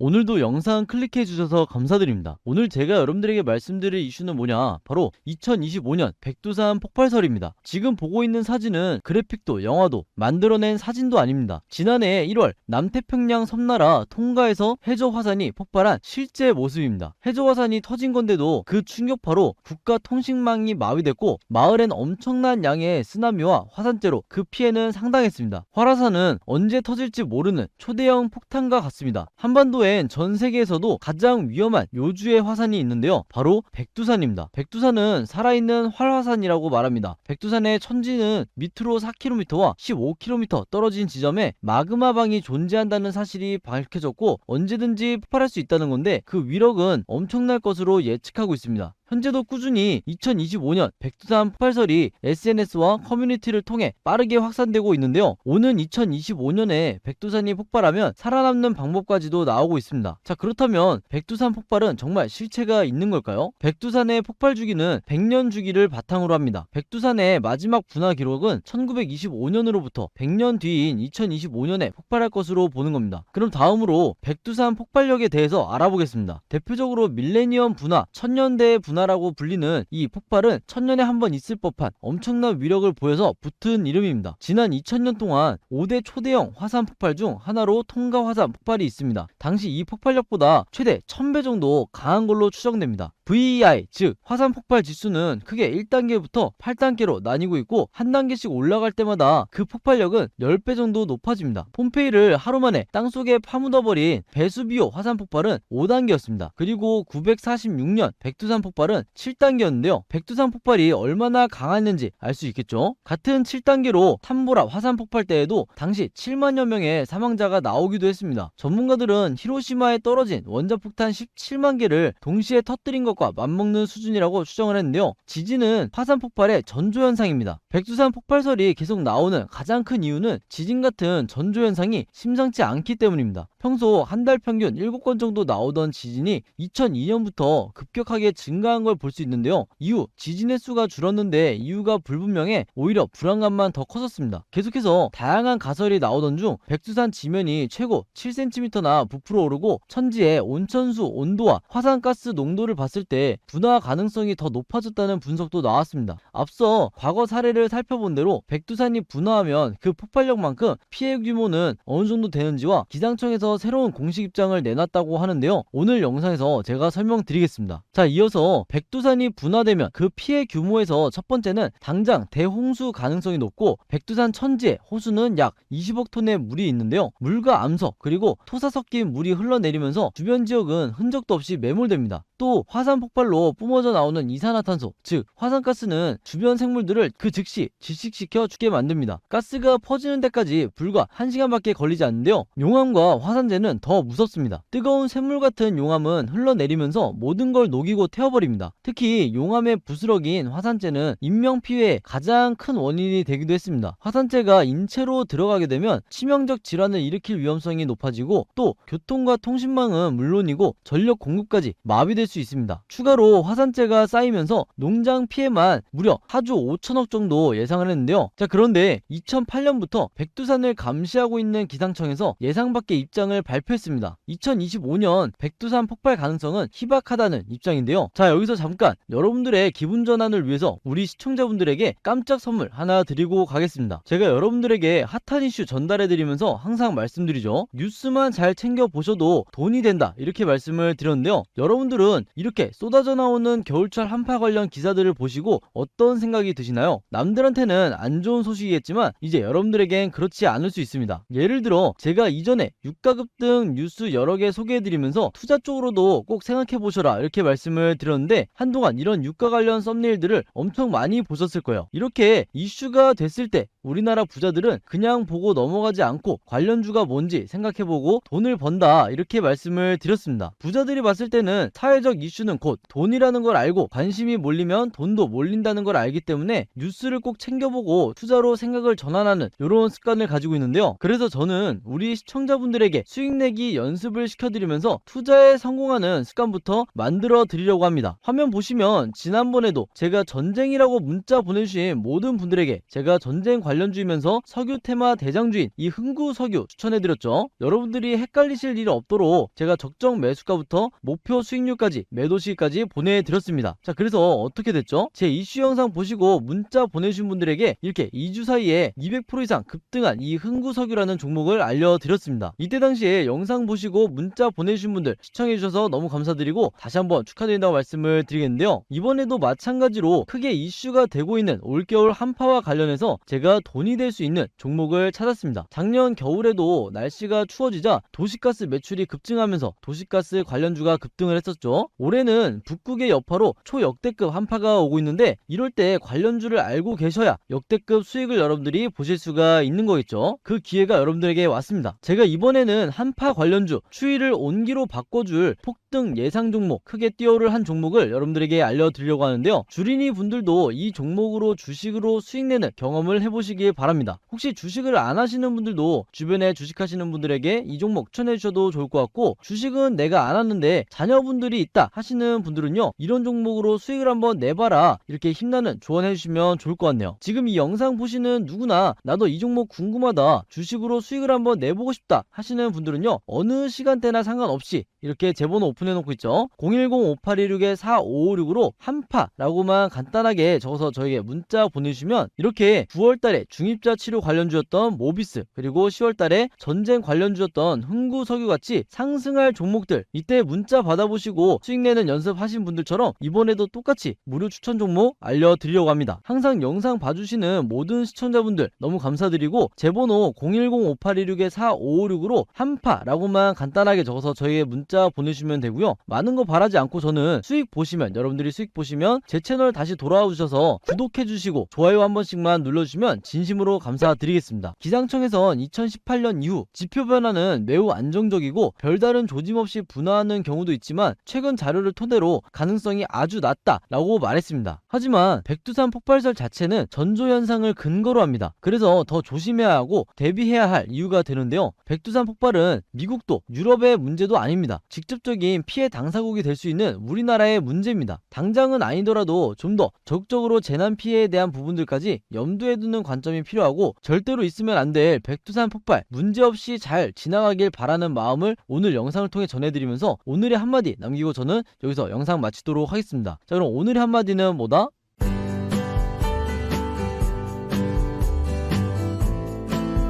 오늘도 영상 클릭해 주셔서 감사드립니다. 오늘 제가 여러분들에게 말씀드릴 이슈는 뭐냐, 바로 2025년 백두산 폭발설입니다. 지금 보고 있는 사진은 그래픽도 영화도 만들어낸 사진도 아닙니다. 지난해 1월 남태평양 섬나라 통가에서 해저 화산이 폭발한 실제 모습입니다. 해저 화산이 터진 건데도 그 충격파로 국가 통신망이 마비됐고 마을엔 엄청난 양의 쓰나미와 화산재로 그 피해는 상당했습니다. 활화산은 언제 터질지 모르는 초대형 폭탄과 같습니다. 한반도에 전 세계에서도 가장 위험한 요주의 화산이 있는데요, 바로 백두산입니다. 백두산은 살아있는 활화산이라고 말합니다. 백두산의 천지는 밑으로 4km와 15km 떨어진 지점에 마그마방이 존재한다는 사실이 밝혀졌고 언제든지 폭발할 수 있다는 건데, 그 위력은 엄청날 것으로 예측하고 있습니다. 현재도 꾸준히 2025년 백두산 폭발설이 SNS와 커뮤니티를 통해 빠르게 확산되고 있는데요, 오는 2025년에 백두산이 폭발하면 살아남는 방법까지도 나오고 있습니다. 자, 그렇다면 백두산 폭발은 정말 실체가 있는 걸까요? 백두산의 폭발 주기는 100년 주기를 바탕으로 합니다. 백두산의 마지막 분화 기록은 1925년으로부터 100년 뒤인 2025년에 폭발할 것으로 보는 겁니다. 그럼 다음으로 백두산 폭발력에 대해서 알아보겠습니다. 대표적으로 밀레니엄 분화, 천년대의 분화라고 불리는 이 폭발은 천년에 한 번 있을 법한 엄청난 위력을 보여서 붙은 이름입니다. 지난 2000년 동안 5대 초대형 화산 폭발 중 하나로 통가 화산 폭발이 있습니다. 당시 이 폭발력보다 최대 1000배 정도 강한 걸로 추정됩니다. VEI, 즉 화산 폭발 지수는 크게 1단계부터 8단계로 나뉘고 있고 한 단계씩 올라갈 때마다 그 폭발력은 10배 정도 높아집니다. 폼페이를 하루 만에 땅속에 파묻어버린 베수비오 화산 폭발은 5단계였습니다. 그리고 946년 백두산 폭발은 7단계였는데요. 백두산 폭발이 얼마나 강했는지 알 수 있겠죠? 같은 7단계로 탐보라 화산 폭발 때에도 당시 7만여 명의 사망자가 나오기도 했습니다. 전문가들은 히로시마에 떨어진 원자폭탄 17만 개를 동시에 터뜨린 것과 맞먹는 수준이라고 추정을 했는데요, 지진은 화산 폭발의 전조현상입니다. 백두산 폭발설이 계속 나오는 가장 큰 이유는 지진 같은 전조현상이 심상치 않기 때문입니다. 평소 한 달 평균 7건 정도 나오던 지진이 2002년부터 급격하게 증가한 걸 볼 수 있는데요, 이후 지진의 수가 줄었는데 이유가 불분명해 오히려 불안감만 더 커졌습니다. 계속해서 다양한 가설이 나오던 중 백두산 지면이 최고 7cm나 부풀어 오르고 천지의 온천수 온도와 화산가스 농도를 봤을 때 분화 가능성이 더 높아졌다는 분석도 나왔습니다. 앞서 과거 사례를 살펴본 대로 백두산이 분화하면 그 폭발력만큼 피해 규모는 어느 정도 되는지와 기상청에서 새로운 공식 입장을 내놨다고 하는데요, 오늘 영상에서 제가 설명드리겠습니다. 자, 이어서 백두산이 분화되면 그 피해 규모에서 첫 번째는 당장 대홍수 가능성이 높고, 백두산 천지에 호수는 약 20억 톤의 물이 있는데요, 물과 암석 그리고 토사 섞인 물이 흘러내리면서 주변 지역은 흔적도 없이 매몰됩니다. 또 화산 폭발로 뿜어져 나오는 이산화탄소, 즉 화산가스는 주변 생물들을 그 즉시 질식시켜 죽게 만듭니다. 가스가 퍼지는 데까지 불과 1시간밖에 걸리지 않는데요, 용암과 화산재는 더 무섭습니다. 뜨거운 샘물 같은 용암은 흘러내리면서 모든 걸 녹이고 태워버립니다. 특히 용암에 부스러긴 화산재는 인명피해의 가장 큰 원인이 되기도 했습니다. 화산재가 인체로 들어가게 되면 치명적 질환을 일으킬 위험성이 높아지고, 또 교통과 통신망은 물론이고 전력 공급까지 마비될 수 있습니다. 추가로 화산재가 쌓이면서 농장 피해만 무려 4조 5천억 정도 예상을 했는데요, 자, 그런데 2008년부터 백두산을 감시하고 있는 기상청에서 예상 밖의 입장을 발표했습니다. 2025년 백두산 폭발 가능성은 희박하다는 입장인데요, 자, 여기서 잠깐 여러분들의 기분 전환을 위해서 우리 시청자분들에게 깜짝 선물 하나 드리고 가겠습니다. 제가 여러분들에게 핫한 이슈 전달해드리면서 항상 말씀드리죠, 뉴스만 잘 챙겨보셔도 돈이 된다 이렇게 말씀을 드렸는데요, 여러분들은 이렇게 쏟아져 나오는 겨울철 한파 관련 기사들을 보시고 어떤 생각이 드시나요? 남들한테는 안 좋은 소식이겠지만 이제 여러분들에겐 그렇지 않을 수 있습니다. 예를 들어 제가 이전에 유가급 등 뉴스 여러 개 소개해드리면서 투자 쪽으로도 꼭 생각해보셔라 이렇게 말씀을 드렸는데, 한동안 이런 유가 관련 썸네일들을 엄청 많이 보셨을 거예요. 이렇게 이슈가 됐을 때 우리나라 부자들은 그냥 보고 넘어가지 않고 관련주가 뭔지 생각해보고 돈을 번다 이렇게 말씀을 드렸습니다. 부자들이 봤을 때는 사회적 이슈는 곧 돈이라는 걸 알고 관심이 몰리면 돈도 몰린다는 걸 알기 때문에 뉴스를 꼭 챙겨보고 투자로 생각을 전환하는 이런 습관을 가지고 있는데요, 그래서 저는 우리 시청자분들에게 수익 내기 연습을 시켜드리면서 투자에 성공하는 습관부터 만들어 드리려고 합니다. 화면 보시면 지난번에도 제가 전쟁이라고 문자 보내주신 모든 분들에게 제가 전쟁 관련주이면서 석유 테마 대장주인 이 흥구석유 추천해드렸죠. 여러분들이 헷갈리실 일 없도록 제가 적정 매수가부터 목표 수익률까지 매도 시기까지 보내드렸습니다. 자, 그래서 어떻게 됐죠? 제 이슈 영상 보시고 문자 보내주신 분들에게 이렇게 2주 사이에 200% 이상 급등한 이 흥구석유라는 종목을 알려드렸습니다. 이때 당시에 영상 보시고 문자 보내주신 분들 시청해주셔서 너무 감사드리고 다시 한번 축하드린다고 말씀을 드리겠는데요. 이번에도 마찬가지로 크게 이슈가 되고 있는 올겨울 한파와 관련해서 제가 돈이 될 수 있는 종목을 찾았습니다. 작년 겨울에도 날씨가 추워지자 도시가스 매출이 급증하면서 도시가스 관련주가 급등을 했었죠. 올해는 북극의 여파로 초역대급 한파가 오고 있는데 이럴 때 관련주를 알고 계셔야 역대급 수익을 여러분들이 보실 수가 있는 거겠죠. 그 기회가 여러분들에게 왔습니다. 제가 이번에는 한파 관련주 추이를 온기로 바꿔줄 폭등 예상 종목, 크게 뛰어오를 한 종목을 여러분들에게 알려드리려고 하는데요. 주린이 분들도 이 종목으로 주식으로 수익내는 경험을 해보시기 바랍니다. 혹시 주식을 안 하시는 분들도 주변에 주식하시는 분들에게 이 종목 추천해 주셔도 좋을 것 같고, 주식은 내가 안 하는데 자녀분들이 있다 하시는 분들은요, 이런 종목으로 수익을 한번 내봐라 이렇게 힘나는 조언해 주시면 좋을 것 같네요. 지금 이 영상 보시는 누구나 나도 이 종목 궁금하다, 주식으로 수익을 한번 내보고 싶다 하시는 분들은요, 어느 시간대나 상관없이 이렇게 제 번호 오픈해 놓고 있죠. 010-5816-4556으로 한파라고만 간단하게 적어서 저에게 문자 보내주시면 이렇게 9월달에 중입자 치료 관련주였던 모비스, 그리고 10월달에 전쟁 관련주였던 흥구석유같이 상승할 종목들, 이때 문자 받아보시고 수익내는 연습하신 분들처럼 이번에도 똑같이 무료 추천 종목 알려드리려고 합니다. 항상 영상 봐주시는 모든 시청자분들 너무 감사드리고, 제 번호 010-5816-4556으로 한파라고만 간단하게 적어서 저에게 문자 보내주시면 되고요. 많은 거 바라지 않고 저는 수익 보시면, 여러분들이 수익 보시면 제 채널 다시 돌아와 주셔서 구독해 주시고 좋아요 한 번씩만 눌러주시면 진심으로 감사드리겠습니다. 기상청에선 2018년 이후 지표 변화는 매우 안정적이고 별다른 조짐 없이 분화하는 경우도 있지만 최근 자료를 토대로 가능성이 아주 낮다라고 말했습니다. 하지만 백두산 폭발설 자체는 전조현상을 근거로 합니다. 그래서 더 조심해야 하고 대비해야 할 이유가 되는데요. 백두산 폭발은 미국도 유럽의 문제도 아닙니다. 직접적인 피해 당사국이 될 수 있는 우리나라의 문제입니다. 당장은 아니더라도 좀 더 적극적으로 재난 피해에 대한 부분들까지 염두에 두는 관점이 필요하고, 절대로 있으면 안 될 백두산 폭발 문제없이 잘 지나가길 바라는 마음을 오늘 영상을 통해 전해드리면서 오늘의 한마디 남기고 저는 여기서 영상 마치도록 하겠습니다. 자, 그럼 오늘의 한마디는 뭐다?